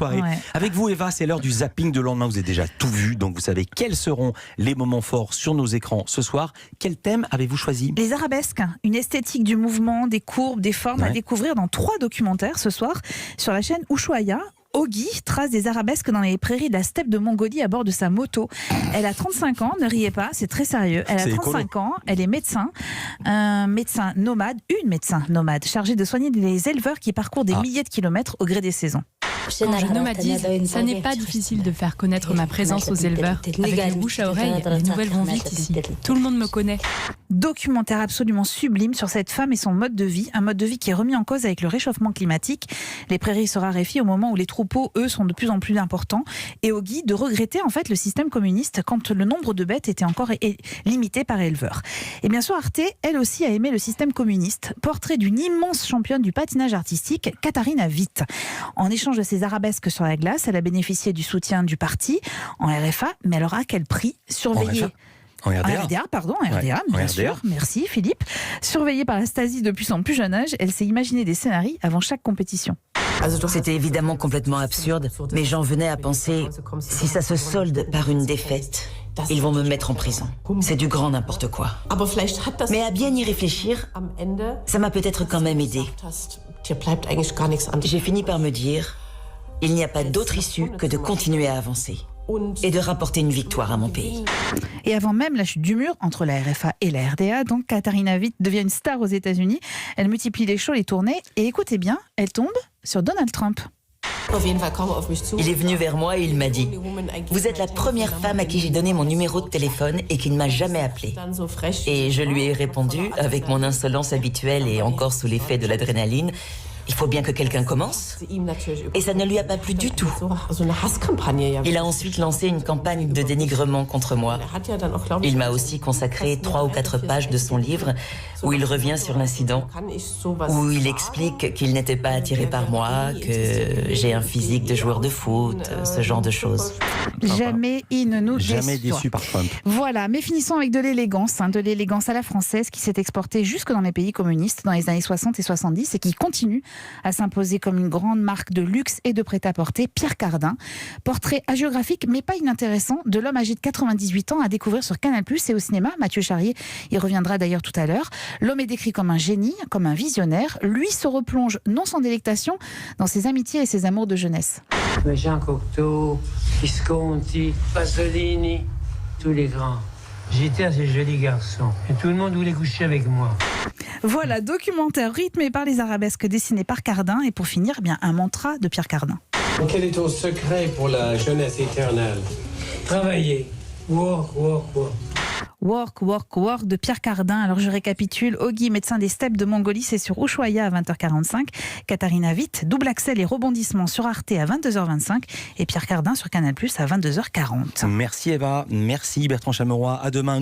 Ouais. Avec vous, Eva, c'est l'heure du zapping de lendemain. Vous avez déjà tout vu, donc vous savez quels seront les moments forts sur nos écrans ce soir. Quel thème avez-vous choisi ? Les arabesques, une esthétique du mouvement, des courbes, des formes à découvrir dans 3 documentaires ce soir sur la chaîne Ushuaïa. Oggy trace des arabesques dans les prairies de la steppe de Mongolie à bord de sa moto. Elle a 35 ans, ne riez pas, c'est très sérieux. Elle a 35 ans, elle est médecin, une médecin nomade, chargée de soigner les éleveurs qui parcourent des milliers de kilomètres au gré des saisons. Quand je nomadise, ça n'est pas difficile de faire connaître ma présence aux éleveurs. Avec le bouche à oreille, les nouvelles vont vite ici. Tout le monde me connaît. Documentaire absolument sublime sur cette femme et son mode de vie, un mode de vie qui est remis en cause avec le réchauffement climatique. Les prairies se raréfient au moment où les troupeaux, eux, sont de plus en plus importants. Et Oggy de regretter en fait le système communiste quand le nombre de bêtes était encore limité par éleveurs. Et bien sûr, Arte, elle aussi, a aimé le système communiste. Portrait d'une immense championne du patinage artistique, Katharina Witt. En échange de ses arabesques sur la glace, elle a bénéficié du soutien du parti en RFA, mais alors à quel prix ? Surveillée. En RDA. RDA, bien sûr. Merci Philippe. Surveillée par la Stasi depuis son plus jeune âge, elle s'est imaginé des scénarios avant chaque compétition. C'était évidemment complètement absurde, mais j'en venais à penser, si ça se solde par une défaite, ils vont me mettre en prison. C'est du grand n'importe quoi. Mais à bien y réfléchir, ça m'a peut-être quand même aidé. J'ai fini par me dire, il n'y a pas d'autre issue que de continuer à avancer et de rapporter une victoire à mon pays. Et avant même la chute du mur entre la RFA et la RDA, donc Katharina Witt devient une star aux États-Unis. Elle multiplie les shows, les tournées et écoutez bien, elle tombe sur Donald Trump. Il est venu vers moi et il m'a dit « Vous êtes la première femme à qui j'ai donné mon numéro de téléphone et qui ne m'a jamais appelé. » Et je lui ai répondu, avec mon insolence habituelle et encore sous l'effet de l'adrénaline, il faut bien que quelqu'un commence. Et ça ne lui a pas plu du tout. Il a ensuite lancé une campagne de dénigrement contre moi. Il m'a aussi consacré 3 ou 4 pages de son livre où il revient sur l'incident, où il explique qu'il n'était pas attiré par moi, que j'ai un physique de joueur de foot, ce genre de choses. Jamais il ne nous déçoit. Jamais déçu par Trump. Voilà, mais finissons avec de l'élégance à la française qui s'est exportée jusque dans les pays communistes dans les années 60 et 70 et qui continue à s'imposer comme une grande marque de luxe et de prêt-à-porter, Pierre Cardin. Portrait hagiographique, mais pas inintéressant, de l'homme âgé de 98 ans à découvrir sur Canal+ et au cinéma. Mathieu Charrier y reviendra d'ailleurs tout à l'heure. L'homme est décrit comme un génie, comme un visionnaire. Lui se replonge, non sans délectation, dans ses amitiés et ses amours de jeunesse. Jean Cocteau, Visconti, Pasolini, tous les grands. J'étais un joli garçon et tout le monde voulait coucher avec moi. Voilà, documentaire rythmé par les arabesques dessinées par Cardin. Et pour finir, eh bien, un mantra de Pierre Cardin. Quel est ton secret pour la jeunesse éternelle ? Travailler. Work, work, work. Work, work, work de Pierre Cardin. Alors je récapitule. Oggy, médecin des steppes de Mongolie, c'est sur Ushuaïa à 20h45. Katharina Witt, double accel et rebondissement sur Arte à 22h25. Et Pierre Cardin sur Canal+ à 22h40. Merci Eva, merci Bertrand Chameroy. À demain.